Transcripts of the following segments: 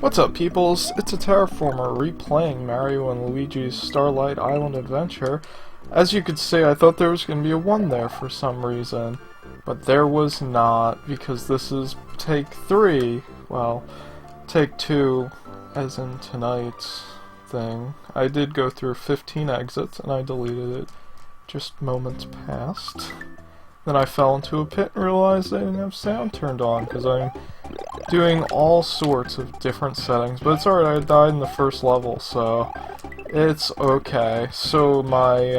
What's up, peoples? It's aterraformer replaying Mario and Luigi's Starlight Island adventure. As you could see, I thought there was going to be a 1 there for some reason, but there was not, because this is take 3, well, take 2, as in tonight's thing. I did go through 15 exits, and I deleted it just moments past. Then I fell into a pit and realized I didn't have sound turned on, because I'm doing all sorts of different settings, but it's alright, I died in the first level, so it's okay. So my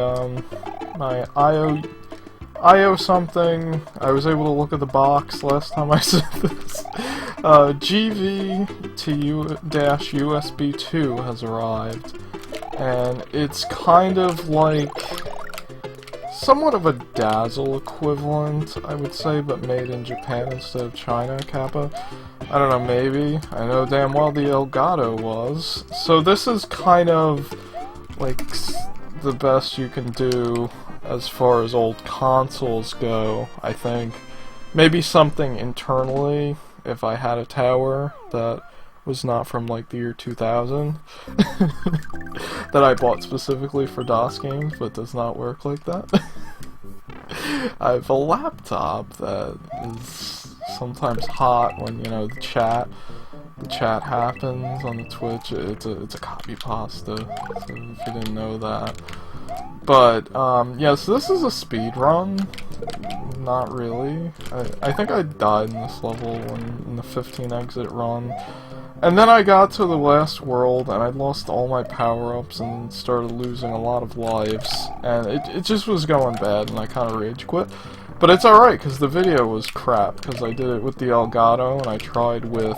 IO something, I was able to look at the box last time I said this. GV-to-USB 2 has arrived, and it's kind of like somewhat of a Dazzle equivalent, I would say, but made in Japan instead of China, Kappa. I don't know, maybe. I know damn well the Elgato was. So this is kind of like the best you can do as far as old consoles go, I think. Maybe something internally, if I had a tower that was not from like the year 2000 that I bought specifically for DOS games, but does not work like that. I have a laptop that is sometimes hot when, you know, the chat happens on the Twitch. It's a copy pasta, so if you didn't know that. But yeah, so this is a speed run. Not really. I think I died in this level in the 15 exit run. And then I got to the last world, and I lost all my power-ups and started losing a lot of lives. And it just was going bad, and I kind of rage quit. But it's alright, because the video was crap, because I did it with the Elgato, and I tried with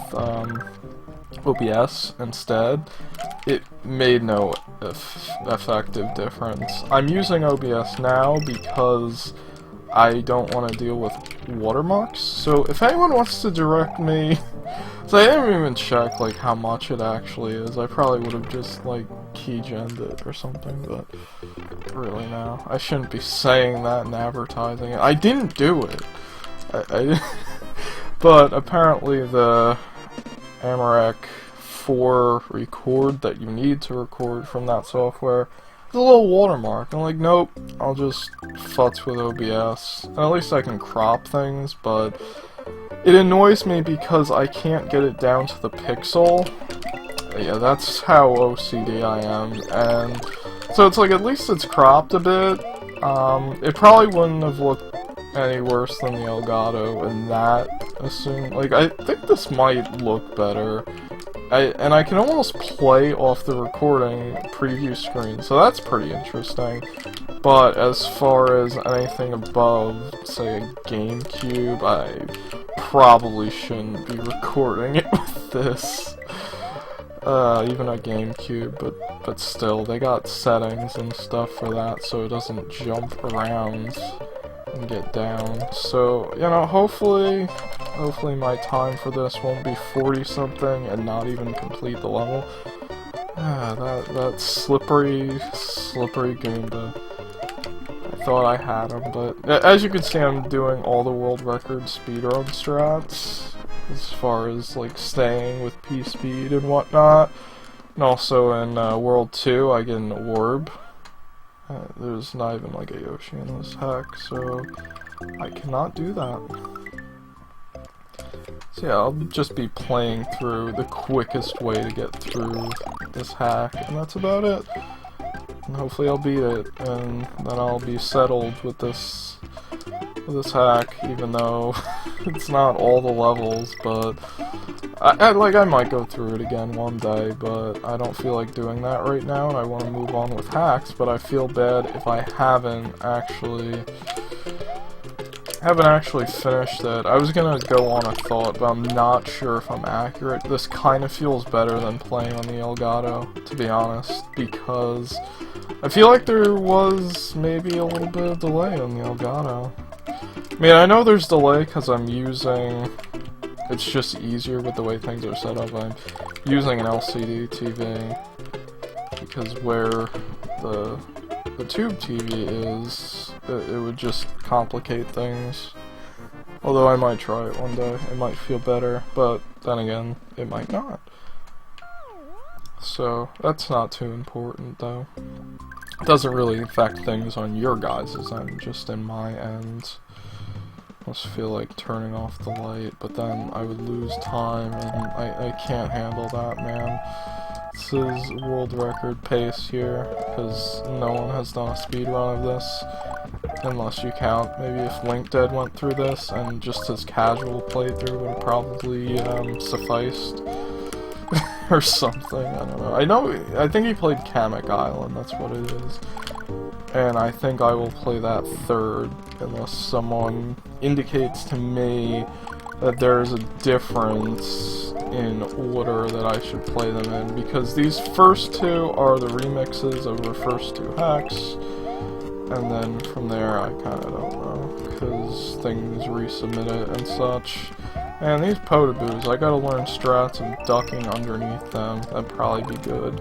OBS instead. It made no effective difference. I'm using OBS now because I don't want to deal with watermarks. So if anyone wants to direct me... So I didn't even check like how much it actually is. I probably would have just like keygened it or something, but really no. I shouldn't be saying that and advertising it. I didn't do it. But apparently the Amarok 4 record that you need to record from that software is a little watermark. I'm like, nope, I'll just futz with OBS. And at least I can crop things, but it annoys me because I can't get it down to the pixel. Yeah, that's how OCD I am, and so it's like, at least it's cropped a bit. It probably wouldn't have looked any worse than the Elgato in that, like, I think this might look better. And I can almost play off the recording preview screen, so that's pretty interesting. But as far as anything above, say, a GameCube, I probably shouldn't be recording it with this. Even a GameCube, but still, they got settings and stuff for that, so it doesn't jump around and get down. So, you know, hopefully my time for this won't be 40-something and not even complete the level. That slippery Goomba. I thought I had him, but as you can see, I'm doing all the world record speedrun strats, as far as like staying with P-speed and whatnot. And also in World 2, I get an orb. There's not even like a Yoshi in this hack, so I cannot do that. So yeah, I'll just be playing through the quickest way to get through this hack, and that's about it. And hopefully I'll beat it, and then I'll be settled with this hack, even though it's not all the levels, but I might go through it again one day, but I don't feel like doing that right now, and I want to move on with hacks, but I feel bad if I haven't actually finished it. I was gonna go on a thought, but I'm not sure if I'm accurate. This kind of feels better than playing on the Elgato, to be honest, because I feel like there was maybe a little bit of delay on the Elgato. I mean, I know there's delay because I'm using... It's just easier with the way things are set up. I'm using an LCD TV, because where the tube TV is, it would just complicate things. Although I might try it one day, it might feel better, but then again, it might not. So that's not too important though. It doesn't really affect things on your guys' end, just in my end. I just feel like turning off the light, but then I would lose time, and I can't handle that, man. This is world record pace here, because no one has done a speed run of this, unless you count maybe if LinkDead went through this, and just his casual playthrough would have probably sufficed. Or something, I don't know. I think he played Kamek Island, that's what it is. And I think I will play that third, unless someone indicates to me that there's a difference in order that I should play them in, because these first two are the remixes of the first two hacks, and then from there I kinda don't know, because things resubmit it and such. And these potaboos, I gotta learn strats of ducking underneath them. That'd probably be good.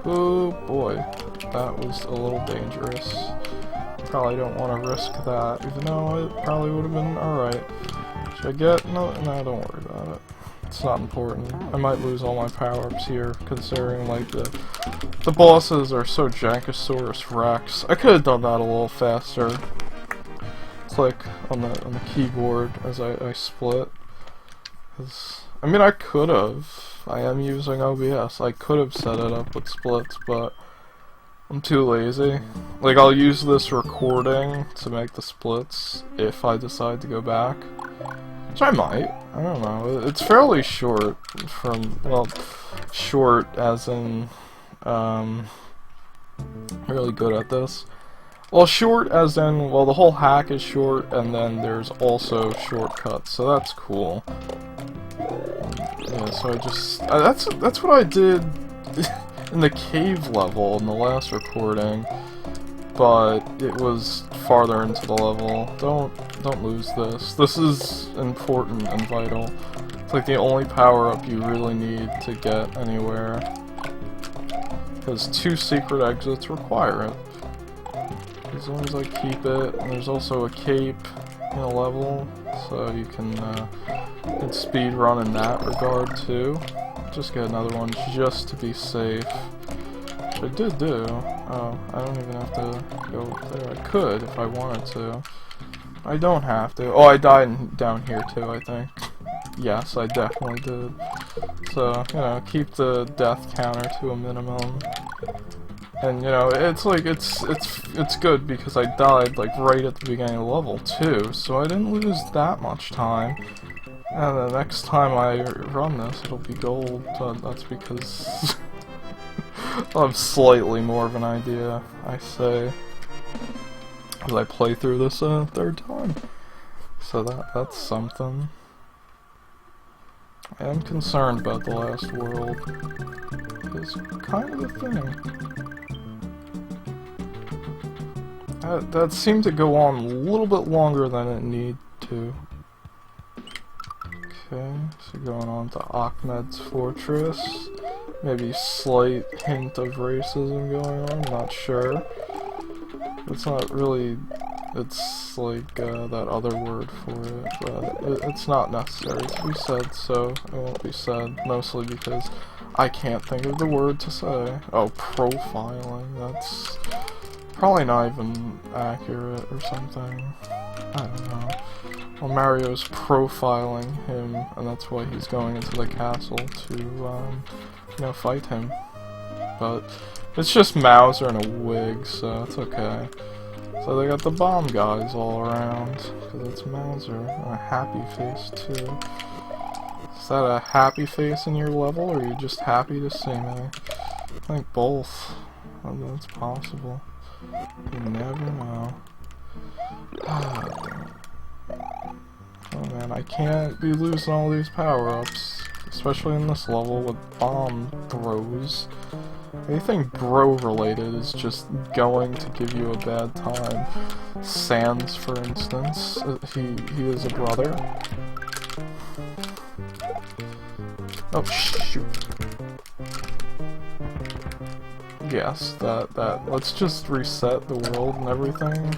Oh boy, that was a little dangerous. Probably don't want to risk that, even though it probably would have been alright. Should I get? No, don't worry about it. It's not important. I might lose all my power-ups here, considering like the bosses are so Jankosaurus Rex. I could have done that a little faster. Click on the keyboard as I split. I mean, I could have. I am using OBS. I could have set it up with splits, but I'm too lazy. Like, I'll use this recording to make the splits if I decide to go back. Which I might. I don't know. It's fairly short from, well, short as in, really good at this. Well, short as in, well, the whole hack is short, and then there's also shortcuts, so that's cool. Yeah, so I just... that's what I did in the cave level in the last recording, but it was farther into the level. Don't lose this. This is important and vital. It's like the only power-up you really need to get anywhere, because 2 secret exits require it. As long as I keep it, and there's also a cape in a level, so you can speed run in that regard too. Just get another one just to be safe. Which I did do. Oh, I don't even have to go there. I could if I wanted to. I don't have to. Oh, I died down here too, I think. Yes, I definitely did. So, you know, keep the death counter to a minimum. And, you know, it's like, it's good because I died, like, right at the beginning of the level, too, so I didn't lose that much time. And the next time I run this, it'll be gold, but that's because I'll have slightly more of an idea, I say, as I play through this third time. So that's something. I am concerned about the last world. It's kind of a thing. That seemed to go on a little bit longer than it need to. Okay, so going on to Ahmed's fortress. Maybe slight hint of racism going on, not sure. It's not really, it's like that other word for it, but it's not necessary to be said, so it won't be said, mostly because I can't think of the word to say. Oh, profiling, that's probably not even accurate or something. I don't know. Well, Mario's profiling him, and that's why he's going into the castle to, you know, fight him. But it's just Mauser in a wig, so it's okay. So they got the bomb guys all around, because it's Mauser, and a happy face too. Is that a happy face in your level, or are you just happy to see me? I think both. Oh, that's possible. You never know. Oh man, I can't be losing all these power-ups, especially in this level with bomb throws. Anything bro-related is just going to give you a bad time. Sans, for instance, he is a brother. Oh shoot. Yes, let's just reset the world and everything.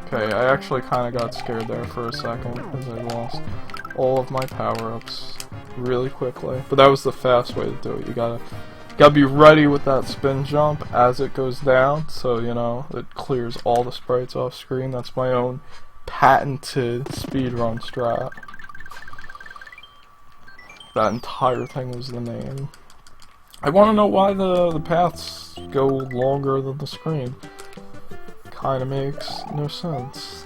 Okay, I actually kinda got scared there for a second, because I lost all of my power-ups really quickly. But that was the fast way to do it. You gotta be ready with that spin jump as it goes down, so you know it clears all the sprites off screen. That's my own patented speedrun strat. That entire thing was the name. I want to know why the paths go longer than the screen. Kinda makes no sense.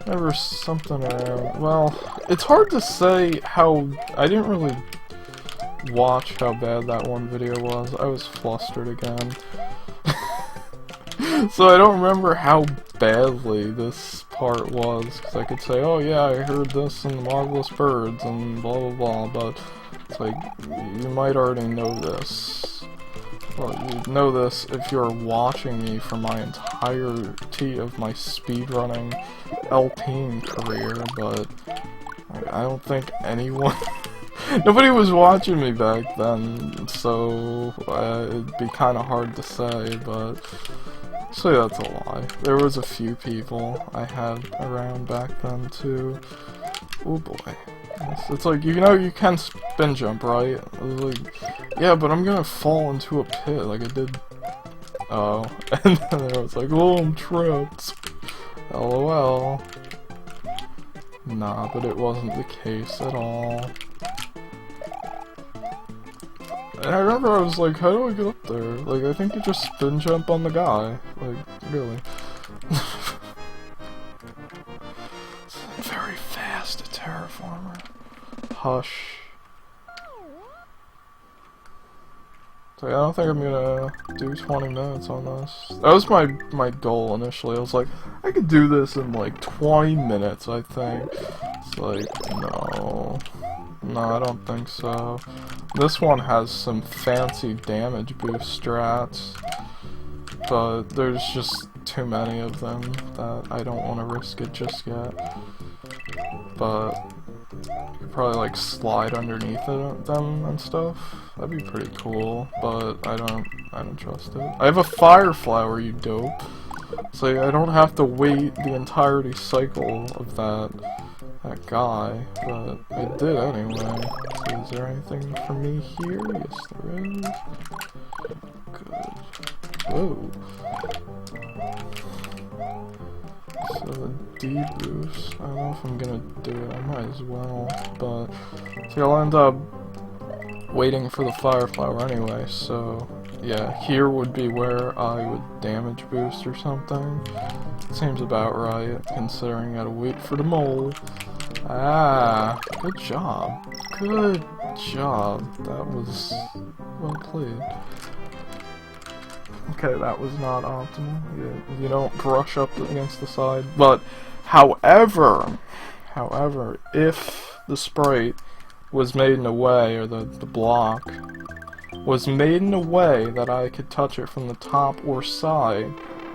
There was something around. Well, it's hard to say how. I didn't really watch how bad that one video was. I was flustered again. So I don't remember how badly this part was, because I could say, oh yeah, I heard this in Marvelous Birds and blah blah blah, but it's like, you might already know this. Well, you know this if you're watching me for my entirety of my speedrunning Alpine career, but I don't think anyone... Nobody was watching me back then, so it'd be kind of hard to say, but... So yeah, that's a lie. There was a few people I had around back then too. Oh boy. It's like, you know you can spin jump, right? I was like, yeah, but I'm gonna fall into a pit like I did. Oh. And then I was like, oh, I'm trapped. LOL. Nah, but it wasn't the case at all. And I remember I was like, how do I get up there? Like, I think you just spin jump on the guy. Like, really. Very fast aterraformer. Hush. So yeah, I don't think I'm gonna do 20 minutes on this. That was my goal initially. I was like, I could do this in like 20 minutes, I think. It's like, no. No, I don't think so. This one has some fancy damage boost strats, but there's just too many of them that I don't want to risk it just yet. But you could probably like slide underneath them and stuff. That'd be pretty cool, but I don't trust it. I have a fire flower, you dope. So I don't have to wait the entirety cycle of that guy, but I did anyway. So is there anything for me here? Yes, there is. Good. Whoa. So the D boost, I don't know if I'm gonna do it, I might as well, but so I'll end up waiting for the fire flower anyway, so yeah, here would be where I would damage boost or something. Seems about right, considering I gotta wait for the mole. Ah, good job. Good job. That was well played. Okay, that was not optimal. You don't brush up against the side. But, however, if the sprite was made in a way, or the block was made in a way that I could touch it from the top or side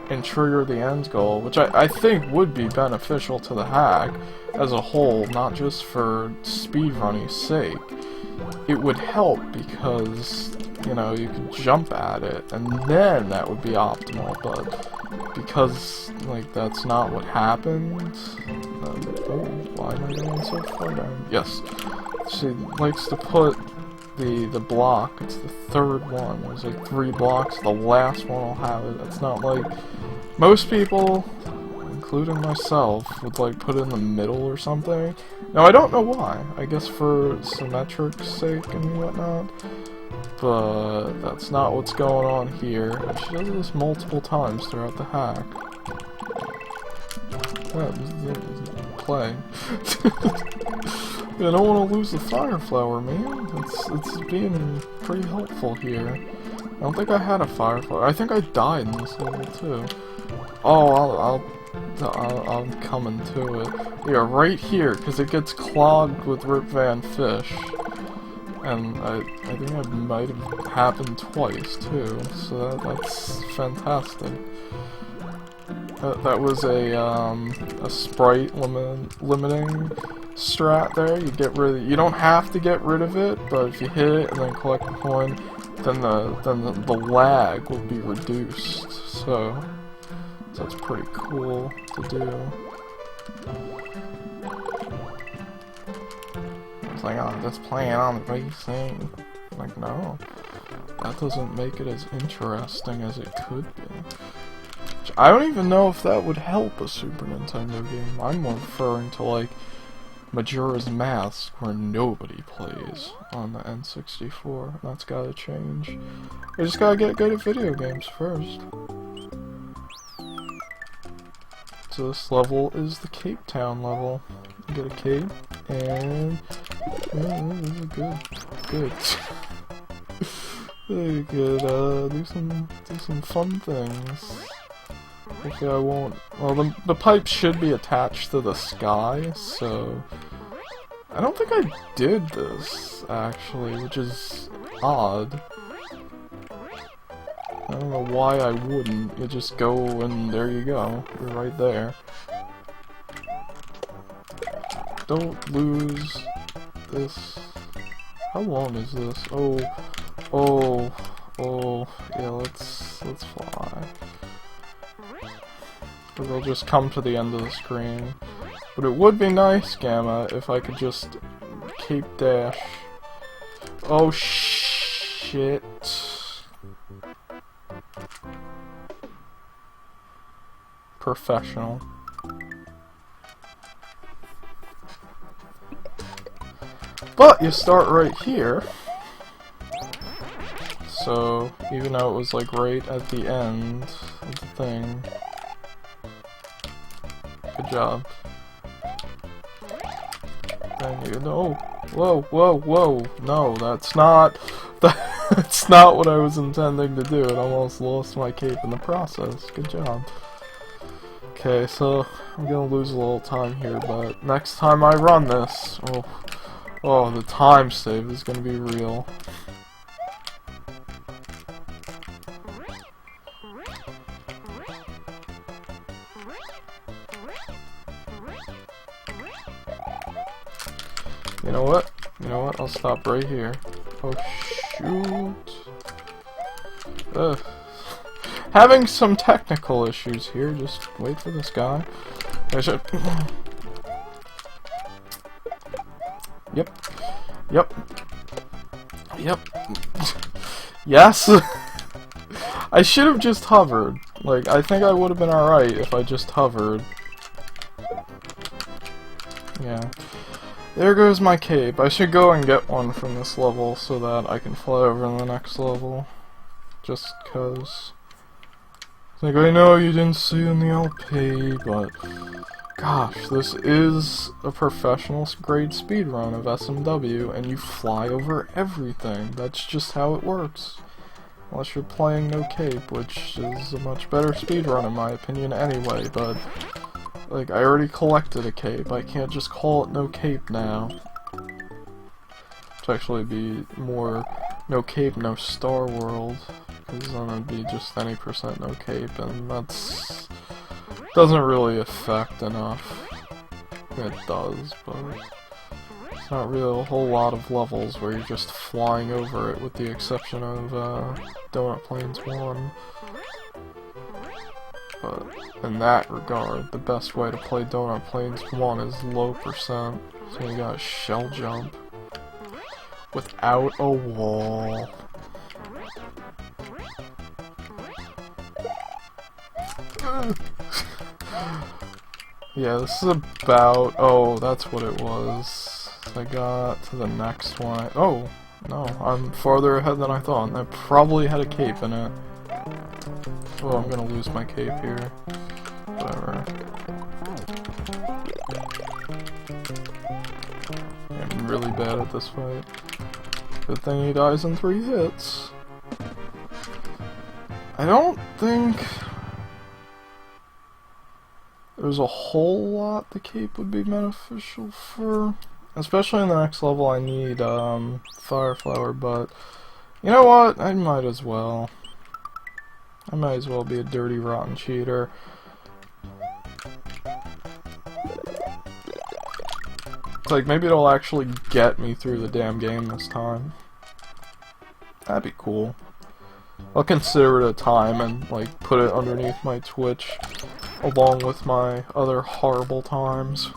and trigger the end goal, which I think would be beneficial to the hack as a whole, not just for speedrunning's sake. It would help because, you know, you could jump at it, and then that would be optimal, but because, like, that's not what happened, oh, why am I going so far down? Yes, she likes to put the block, it's the third one, there's like 3 blocks, the last one will have it. It's not like most people, including myself, would like put it in the middle or something. Now I don't know why, I guess for symmetric sake and whatnot, but that's not what's going on here. And she does this multiple times throughout the hack. Play. I don't want to lose the fire flower, man. It's being pretty helpful here. I don't think I had a fire flower. I think I died in this level too. Oh, I'm coming to it. Yeah, right here, because it gets clogged with Rip Van Fish. And I think that might have happened twice too, so that's fantastic. That was a sprite limiting strat there. You get rid of, you don't have to get rid of it, but if you hit it and then collect the coin, then the lag will be reduced. So that's pretty cool to do. It's like, oh, just playing on the PC. Like, no. That doesn't make it as interesting as it could be. I don't even know if that would help a Super Nintendo game. I'm more referring to, like, Majora's Mask, where nobody plays on the N64. That's gotta change. I just gotta get good at video games first. So this level is the Cape Town level. You get a cape, and yeah, this is good. You could do some fun things. Hopefully I won't. Well, the pipe should be attached to the sky, so I don't think I did this actually, which is odd. I don't know why I wouldn't. You just go and there you go. You're right there. Don't lose this. How long is this? Oh, yeah, let's fly. Or they'll just come to the end of the screen. But it would be nice, Gamma, if I could just cape dash. Oh shit. Professional. But you start right here. So, even though it was like right at the end of the thing. Good job. And you know, whoa, no, that's not, that's not what I was intending to do. It almost lost my cape in the process. Good job. Okay, so I'm gonna lose a little time here, but next time I run this, oh, the time save is gonna be real. You know what? I'll stop right here. Oh shoot. Ugh. Having some technical issues here, just wait for this guy. I should... Yep. Yes! I should have just hovered. Like, I think I would have been alright if I just hovered. Yeah. There goes my cape. I should go and get one from this level so that I can fly over to the next level. Just cause. Like, I know you didn't see in the LP, but gosh, this is a professional grade speedrun of SMW, and you fly over everything. That's just how it works. Unless you're playing no cape, which is a much better speedrun in my opinion anyway, but like, I already collected a cape. I can't just call it no cape now. It'd actually be more no cape, no Star World. Because then it'd be just any % no cape, and that's... doesn't really affect enough. It does, but it's not really a whole lot of levels where you're just flying over it, with the exception of Donut Plains 1. But in that regard, the best way to play Donut Plains 1 is low %. So you got shell jump without a wall. Yeah, this is about... oh, that's what it was. I got to the next one. Oh, no, I'm farther ahead than I thought. I probably had a cape in it. Oh, I'm gonna lose my cape here. Whatever. I'm really bad at this fight. Good thing he dies in 3 hits. I don't think there's a whole lot the cape would be beneficial for. Especially in the next level I need Fire Flower, but you know what? I might as well. I might as well be a dirty, rotten cheater. Like, maybe it'll actually get me through the damn game this time. That'd be cool. I'll consider it a time and, like, put it underneath my Twitch, along with my other horrible times.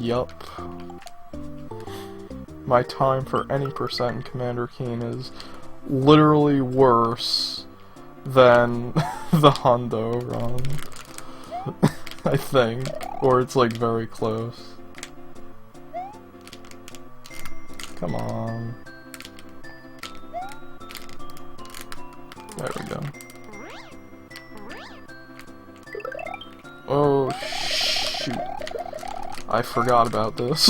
Yup. My time for any percent in Commander Keen is literally worse than the Hondo run. I think. Or it's like very close. Come on. There we go. Oh, shoot. I forgot about this.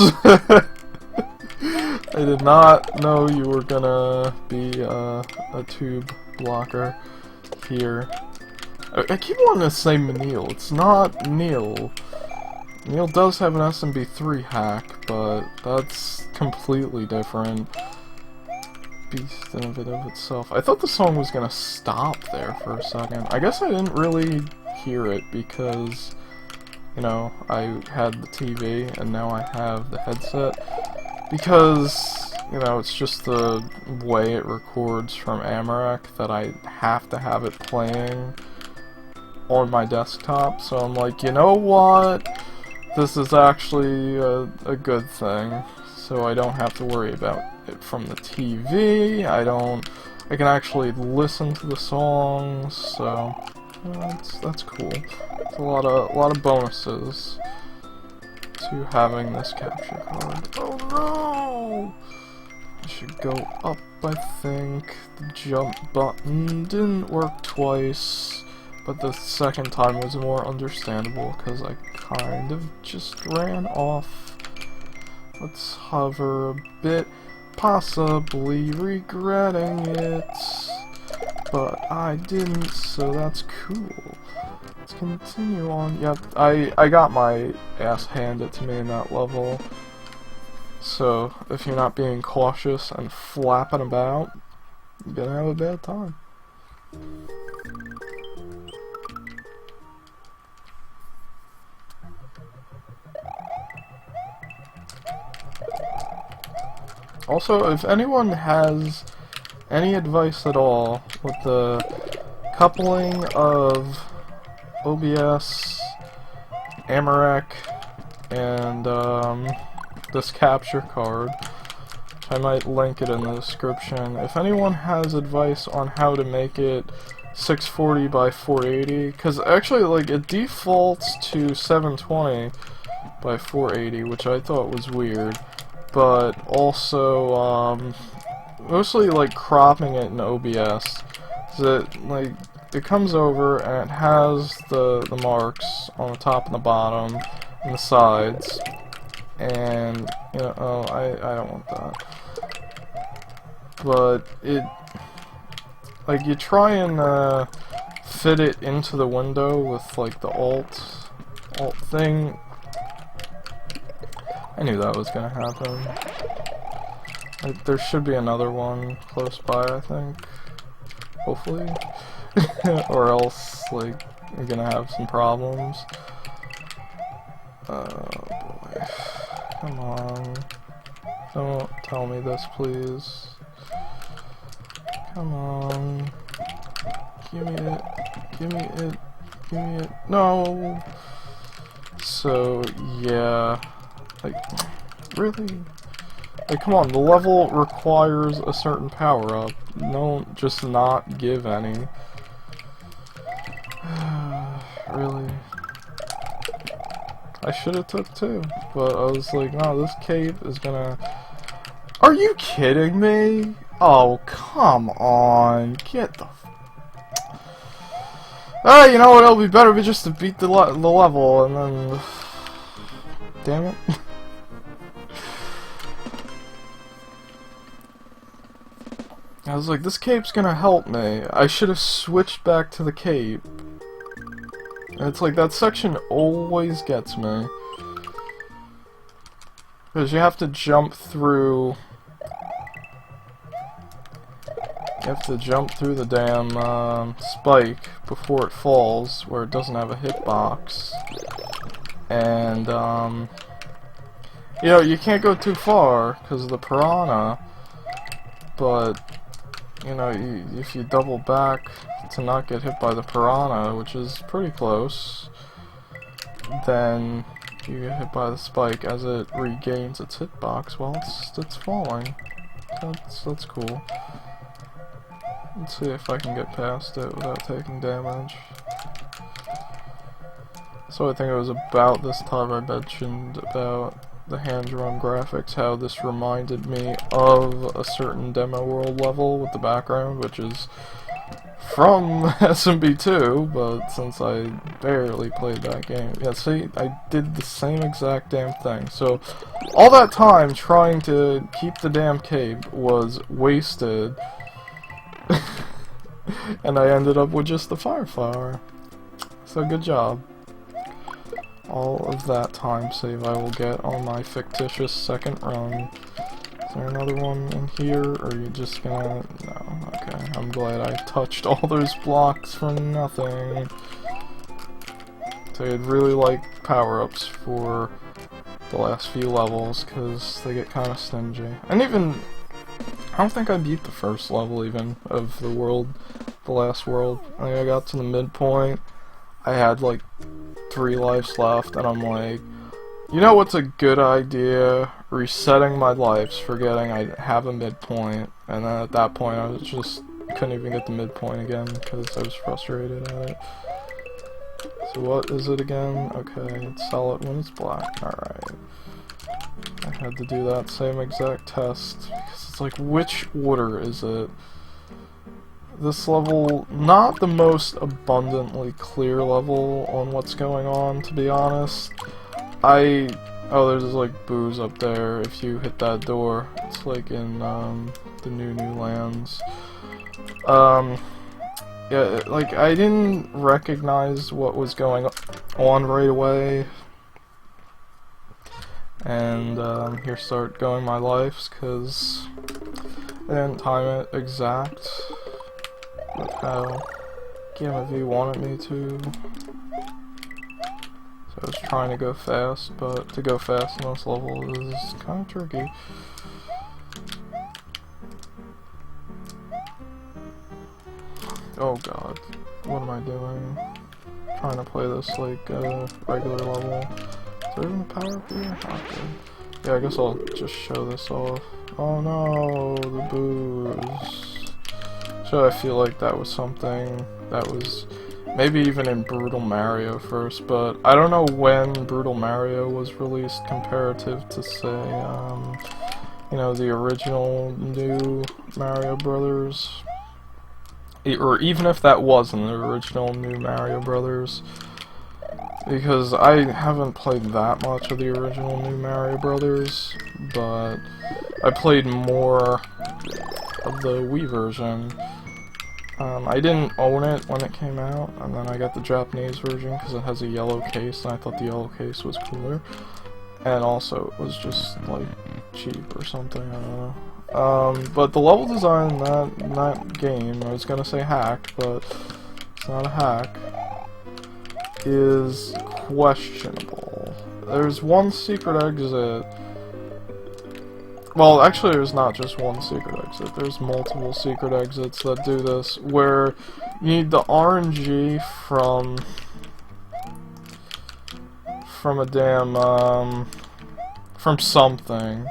I did not know you were gonna be a tube blocker here. I keep wanting to say Neil. It's not Neil. Neil does have an SMB3 hack, but that's completely different. Beast in and of itself. I thought the song was gonna stop there for a second. I guess I didn't really hear it because, you know, I had the TV and now I have the headset. Because, you know, it's just the way it records from Amarek that I have to have it playing on my desktop. So I'm like, you know what? This is actually a good thing. So I don't have to worry about it from the TV. I can actually listen to the songs. So that's cool. It's a lot of bonuses to having this capture card. Oh no! I should go up, I think. The jump button didn't work twice, but the second time was more understandable because I kind of just ran off. Let's hover a bit, possibly regretting it, but I didn't, so that's cool. Let's continue on. Yep, I got my ass handed to me in that level. So, if you're not being cautious and flapping about, you're gonna have a bad time. Also, if anyone has any advice at all with the coupling of OBS, Amarek, and this capture card, I might link it in the description. If anyone has advice on how to make it 640 by 480, because actually, like, it defaults to 720 by 480, which I thought was weird, but also, mostly, like, cropping it in OBS, so that, like, it comes over and it has the marks on the top and the bottom and the sides, and, you know, oh, I don't want that. But it, like, you try and fit it into the window with, like, the alt thing. I knew that was gonna happen. Like, there should be another one close by, I think. Hopefully. Or else, like, you're gonna have some problems. Oh boy. Come on. Don't tell me this, please. Come on. Give me it. Give me it. Give me it. No! So, yeah. Like, really? Like, come on, the level requires a certain power-up. Don't just not give any. Really? I should have took two, but I was like, no, this cape is gonna... Are you kidding me? Oh, come on. Get the... You know what, it'll be better just to beat the level, and then... Damn it. I was like, this cape's gonna help me. I should have switched back to the cape. And it's like, that section always gets me. Because you have to jump through... You have to jump through the damn spike before it falls, where it doesn't have a hitbox. And, you know, you can't go too far because of the piranha. But, you know, if you double back to not get hit by the piranha, which is pretty close, then if you get hit by the spike as it regains its hitbox, well, it's falling. That's cool. Let's see if I can get past it without taking damage. So I think it was about this time I mentioned about the hand-drawn graphics, how this reminded me of a certain demo world level with the background, which is from SMB2, but since I barely played that game. Yeah, see, I did the same exact damn thing. So, all that time trying to keep the damn cape was wasted, and I ended up with just the fire flower. So, good job. All of that time save I will get on my fictitious second run. Is there another one in here, or are you just gonna... No, okay. I'm glad I touched all those blocks for nothing. So I'd really like power-ups for the last few levels, because they get kind of stingy. And even... I don't think I beat the first level, even, of the world, the last world. I got to the midpoint, I had, like, 3 lives left, and I'm like, you know what's a good idea? Resetting my lives, forgetting I have a midpoint, and then at that point I was just couldn't even get the midpoint again because I was frustrated at it. So what is it again? Okay, it's solid when it's black. Alright. I had to do that same exact test because it's like, which order is it? This level, not the most abundantly clear level on what's going on, to be honest. Oh, there's like booze up there if you hit that door. It's like in, the new lands. Yeah, like, I didn't recognize what was going on right away. And, here start going my lives, cause I didn't time it exact. With how Gamma V wanted me to. So I was trying to go fast, but to go fast in this level is kind of tricky. Oh god, what am I doing? Trying to play this like regular level. Is there even a power up here? Okay. Yeah, I guess I'll just show this off. Oh no, the booze. So I feel like that was something that was maybe even in Brutal Mario first, but I don't know when Brutal Mario was released comparative to, say, you know, the original new Mario Brothers. Or even if that wasn't the original new Mario Brothers. Because I haven't played that much of the original new Mario Brothers, but I played more of the Wii version. I didn't own it when it came out, and then I got the Japanese version because it has a yellow case, and I thought the yellow case was cooler. And also, it was just, like, cheap or something, I don't know. But the level design in that game, I was gonna say hacked, but it's not a hack, is questionable. There's one secret exit. Well, actually there's not just one secret exit, there's multiple secret exits that do this, where you need the RNG from a damn, from something,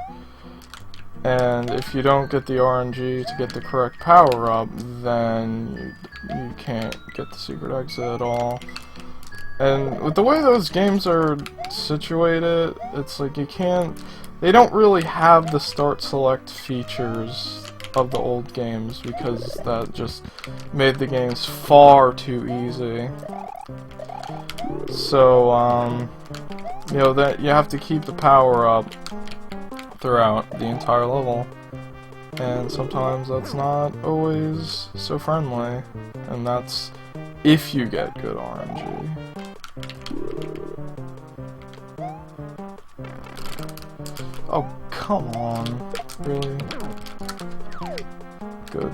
and if you don't get the RNG to get the correct power-up, then you can't get the secret exit at all. And with the way those games are situated, it's like you can't... They don't really have the start select features of the old games because that just made the games far too easy. So, you know, that you have to keep the power up throughout the entire level. And sometimes that's not always so friendly. And that's if you get good RNG. Oh, come on. Really? Good.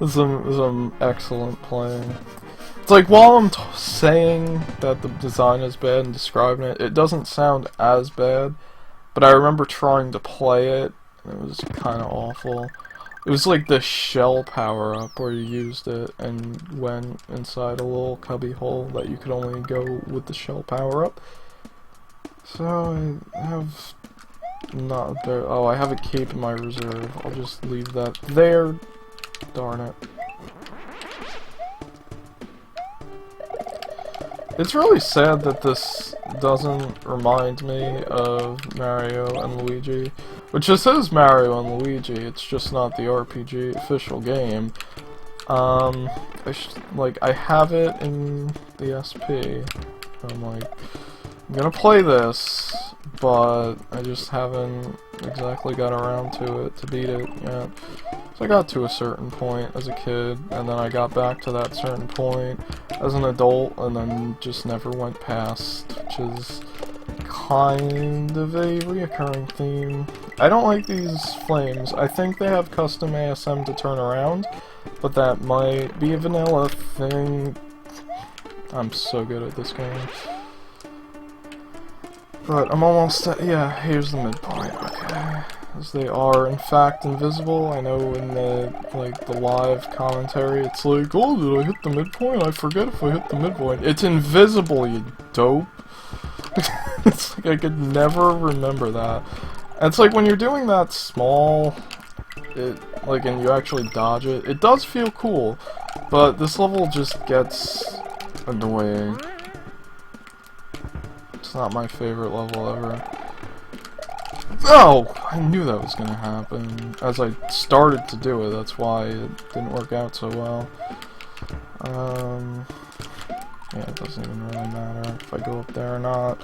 This is some excellent playing. It's like, while I'm saying that the design is bad and describing it, it doesn't sound as bad, but I remember trying to play it, and it was kind of awful. It was like the shell power-up where you used it and went inside a little cubby hole that you could only go with the shell power-up. So I have not there. Oh, I have a cape in my reserve. I'll just leave that there. Darn it. It's really sad that this doesn't remind me of Mario and Luigi, which this is Mario and Luigi, it's just not the RPG official game. I have it in the SP. I'm like, I'm gonna play this, but I just haven't exactly got around to it, to beat it yet. So I got to a certain point as a kid, and then I got back to that certain point as an adult, and then just never went past, which is kind of a reoccurring theme. I don't like these flames. I think they have custom ASM to turn around, but that might be a vanilla thing. I'm so good at this game. But I'm almost at, yeah, here's the midpoint, okay. As they are in fact invisible. I know in the, like, the live commentary it's like, oh, did I hit the midpoint? I forget if I hit the midpoint. It's invisible, you dope. It's like I could never remember that. And it's like when you're doing that small, and you actually dodge it, it does feel cool, but this level just gets annoying. It's not my favorite level ever. Oh! I knew that was gonna happen. As I started to do it, that's why it didn't work out so well. Yeah, it doesn't even really matter if I go up there or not.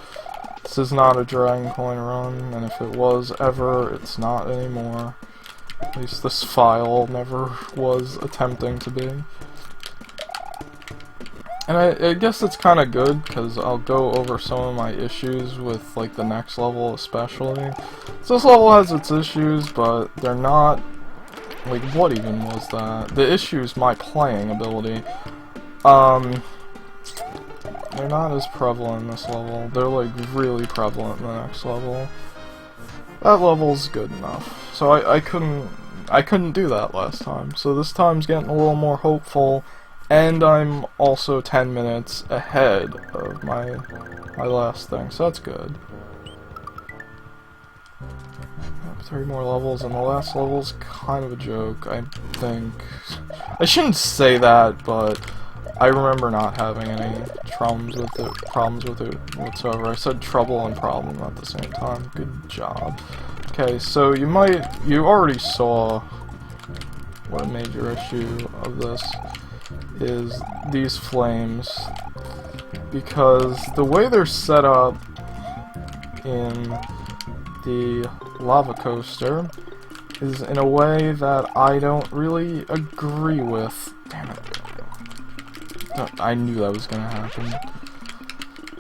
This is not a Dragon Coin run, and if it was ever, it's not anymore. At least this file never was attempting to be. And I guess it's kind of good, because I'll go over some of my issues with, like, the next level especially. So this level has its issues, but they're not, like, what even was that? The issue is my playing ability. They're not as prevalent in this level. They're, like, really prevalent in the next level. That level's good enough. So I couldn't do that last time. So this time's getting a little more hopeful. And I'm also 10 minutes ahead of my last thing, so that's good. 3 more levels, and the last level's kind of a joke, I think. I shouldn't say that, but I remember not having any problems with it whatsoever. I said trouble and problem at the same time. Good job. Okay, so you already saw what a major issue of this is these flames, because the way they're set up in the lava coaster is in a way that I don't really agree with. Damn it. I knew that was gonna happen.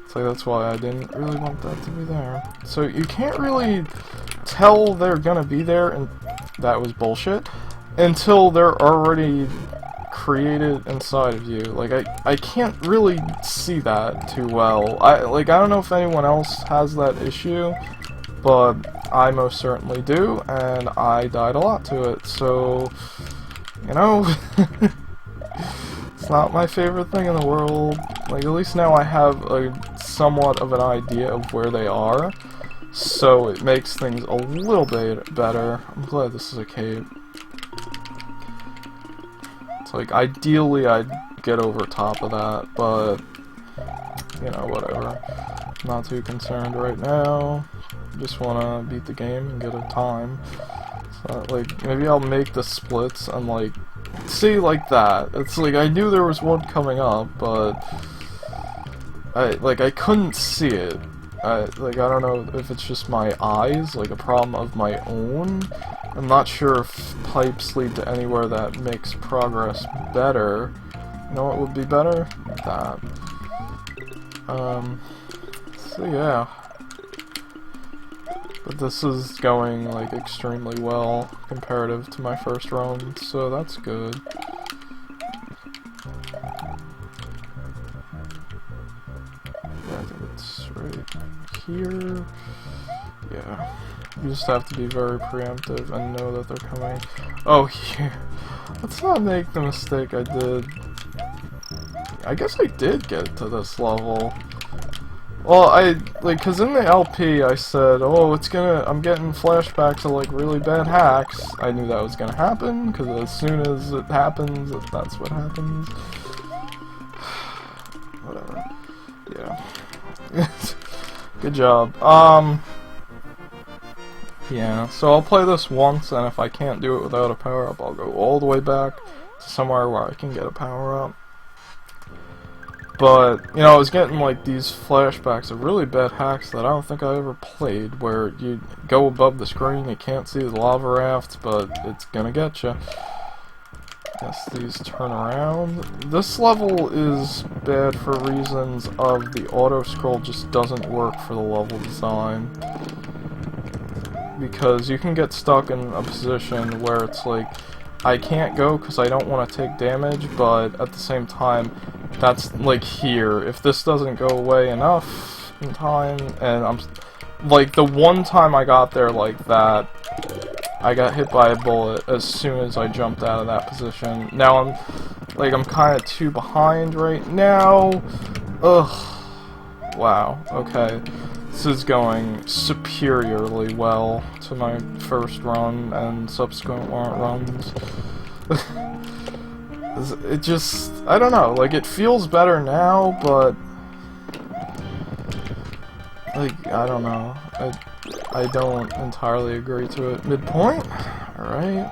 So that's why I didn't really want that to be there. So you can't really tell they're gonna be there, and that was bullshit, until they're already created inside of you. Like, I can't really see that too well. I don't know if anyone else has that issue, but I most certainly do, and I died a lot to it, so, you know, it's not my favorite thing in the world. Like, at least now I have a somewhat of an idea of where they are, so it makes things a little bit better. I'm glad this is a cave. Like, ideally I'd get over top of that, but, you know, whatever. Not too concerned right now. Just wanna beat the game and get a time. So, like, maybe I'll make the splits and, like, see, like that. It's like, I knew there was one coming up, but I couldn't see it. I don't know if it's just my eyes, like a problem of my own. I'm not sure if pipes lead to anywhere that makes progress better. You know what would be better? That. So yeah. But this is going, like, extremely well comparative to my first run, so that's good. Yeah, I think it's right here. Yeah. You just have to be very preemptive and know that they're coming. Oh, here. Let's not make the mistake I did. I guess I did get to this level. Well, cause in the LP I said, oh, I'm getting flashbacks of, like, really bad hacks. I knew that was gonna happen, cause as soon as it happens, that's what happens. Whatever. Yeah. Good job. Yeah, so I'll play this once, and if I can't do it without a power-up, I'll go all the way back to somewhere where I can get a power-up. But, you know, I was getting, like, these flashbacks of really bad hacks that I don't think I ever played, where you go above the screen, you can't see the lava raft, but it's gonna get you. Guess these turn around. This level is bad for reasons of the auto-scroll just doesn't work for the level design. Because you can get stuck in a position where it's like, I can't go because I don't want to take damage, but at the same time, that's like here. If this doesn't go away enough in time, and I'm like, the one time I got there like that, I got hit by a bullet as soon as I jumped out of that position. Now I'm kind of too behind right now. Ugh. Wow. Okay. This is going superiorly well to my first run and subsequent runs. It just, I don't know, like, it feels better now, but, like, I don't know, I don't entirely agree to it. Midpoint? Alright.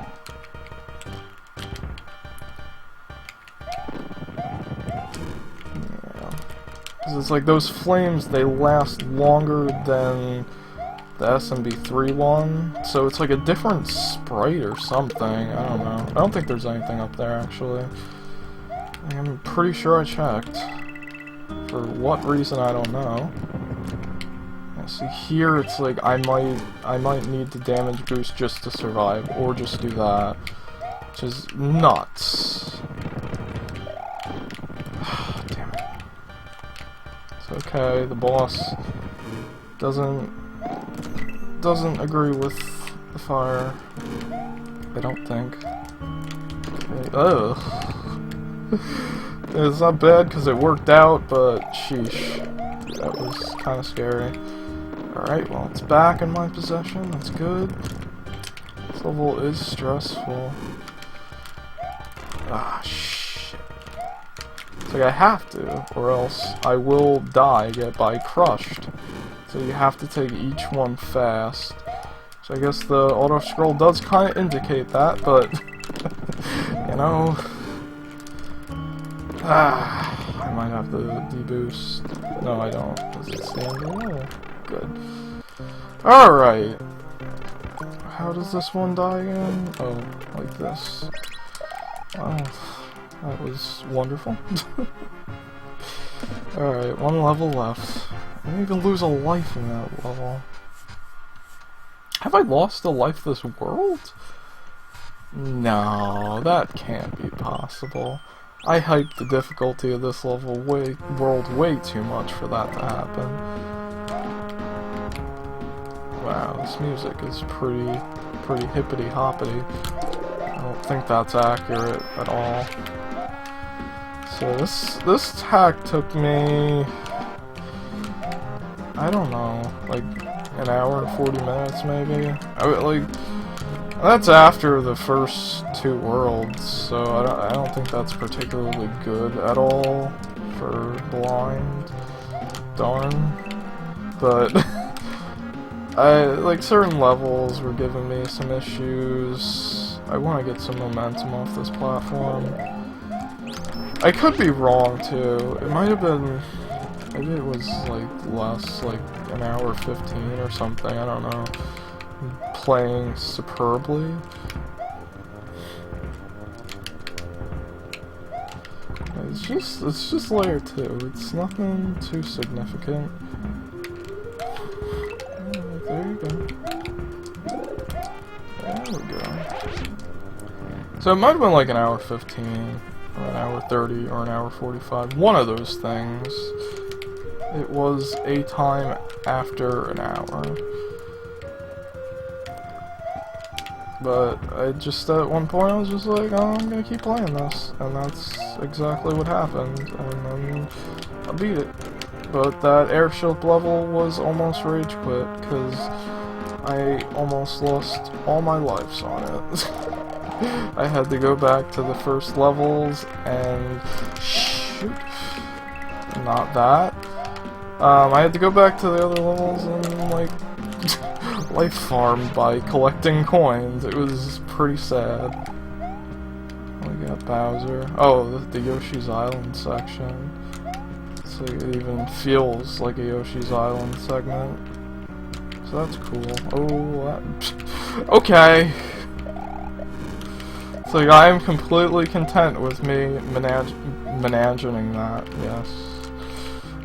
It's like those flames, they last longer than the SMB3 one, so it's like a different sprite or something. I don't know. I don't think there's anything up there, actually. I'm pretty sure I checked. For what reason, I don't know. Yeah, see, here it's like I might need the damage boost just to survive, or just do that, which is nuts. Damn it. Okay, the boss doesn't agree with the fire. I don't think. Okay. Ugh. It's not bad because it worked out, but sheesh, that was kind of scary. Alright, well, it's back in my possession. That's good. This level is stressful. Ah, shit. It's like I have to, or else I will get crushed. So you have to take each one fast. So I guess the auto-scroll does kind of indicate that, but, you know, I might have to deboost. No, I don't. Does it stand there? Good. Alright. How does this one die again? Oh, like this. Wow. That was wonderful. Alright, one level left. I didn't even lose a life in that level. Have I lost a life this world? No, that can't be possible. I hyped the difficulty of this world way too much for that to happen. Wow, this music is pretty hippity-hoppity. I don't think that's accurate at all. So this hack took me, I don't know, like an hour and 40 minutes maybe. That's after the first 2 worlds, so I don't think that's particularly good at all for blind. Darn. But like certain levels were giving me some issues. I want to get some momentum off this platform. I could be wrong too. It might have been, maybe it was like less, like an hour 15 or something, I don't know. Playing superbly. It's just layer 2. It's nothing too significant. There you go. There we go. So it might have been like an hour 15, or an hour 30, or an hour 45. One of those things. It was a time after an hour. But I just, at one point, I was just like, oh, I'm gonna keep playing this. And that's exactly what happened. And then I beat it. But that airship level was almost rage quit, because I almost lost all my lives on it. I had to go back to the first levels and shoot. Not that. I had to go back to the other levels and, like, life farm by collecting coins. It was pretty sad. We got Bowser. Oh, the Yoshi's Island section. So it even feels like a Yoshi's Island segment. So that's cool. Oh, that... Okay! It's like, I am completely content with me managing that, yes.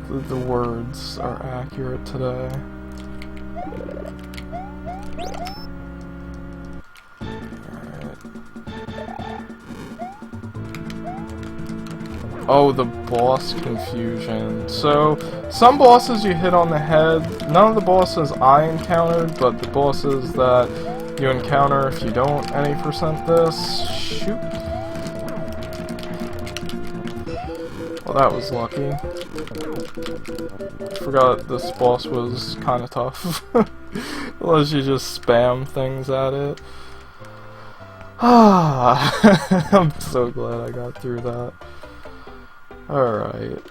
The words are accurate today. Alright. Oh, the boss confusion. So, some bosses you hit on the head. None of the bosses I encountered, but the bosses that you encounter if you don't any percent this. Shoot. Well, that was lucky. Forgot this boss was kind of tough. Unless you just spam things at it. Ah, I'm so glad I got through that. Alright.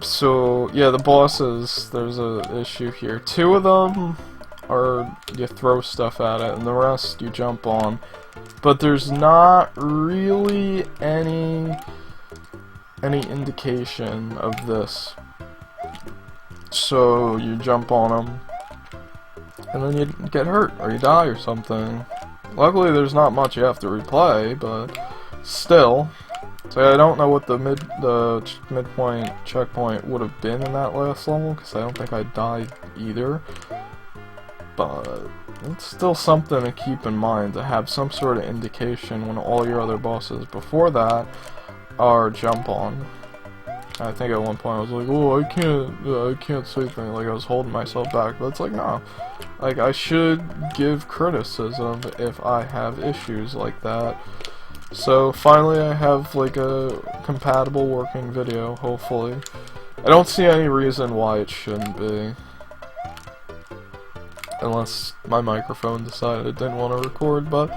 So, yeah, the bosses, there's a issue here. 2 of them are you throw stuff at it, and the rest you jump on. But there's not really any indication of this. So you jump on them, and then you get hurt, or you die, or something. Luckily there's not much you have to replay, but still. So I don't know what the midpoint checkpoint would have been in that last level, because I don't think I died either. But it's still something to keep in mind, to have some sort of indication when all your other bosses before that are jump on. I think at one point I was like, oh, I can't say things, like I was holding myself back, but it's like, no. Like, I should give criticism if I have issues like that. So, finally I have, like, a compatible working video, hopefully. I don't see any reason why it shouldn't be. Unless my microphone decided it didn't want to record, but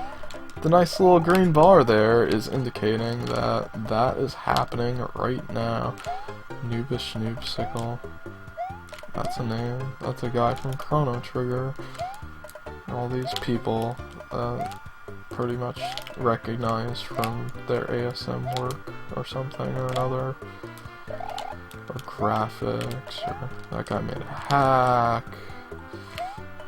the nice little green bar there is indicating that that is happening right now. Noobish Noobsicle. That's a name. That's a guy from Chrono Trigger. All these people pretty much recognized from their ASM work or something or another. Or graphics, or that guy made a hack.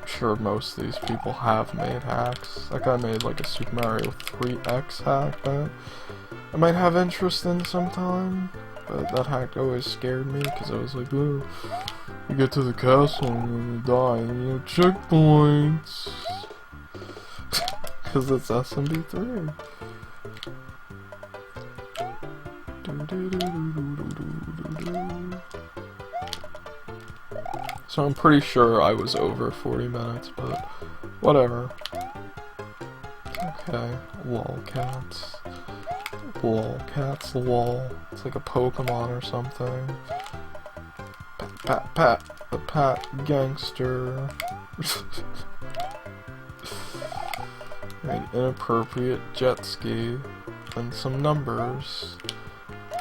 Sure most of these people have made hacks. That guy made like a Super Mario 3X hack that I might have interest in sometime, but that hack always scared me because I was like, oh, you get to the castle and you die and you have checkpoints. Because it's SMB3. So I'm pretty sure I was over 40 minutes, but whatever. Okay, lolcats. Lolcats, lol. It's like a Pokemon or something. Pat, pat, pat. The pat gangster. Right, inappropriate jet ski. And some numbers.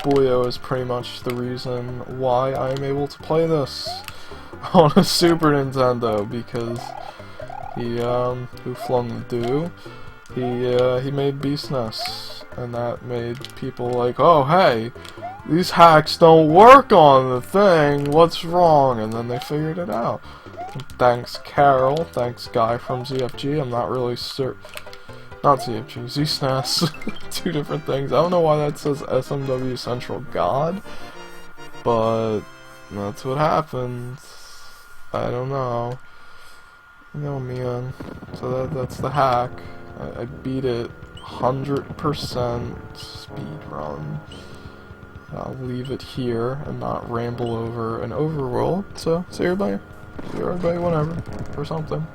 Boyo is pretty much the reason why I am able to play this on a Super Nintendo, because he, who flung the doo, he made Beast Nest, and that made people like, oh hey, these hacks don't work on the thing, what's wrong? And then they figured it out. And thanks Carol, thanks Guy from ZFG, I'm not really certain. Not ZFG, ZSNES. 2 different things. I don't know why that says SMW Central God, but that's what happens. I don't know. No man. So that's the hack. I beat it 100% speed run. I'll leave it here and not ramble over an overworld. So, see everybody whenever, or something.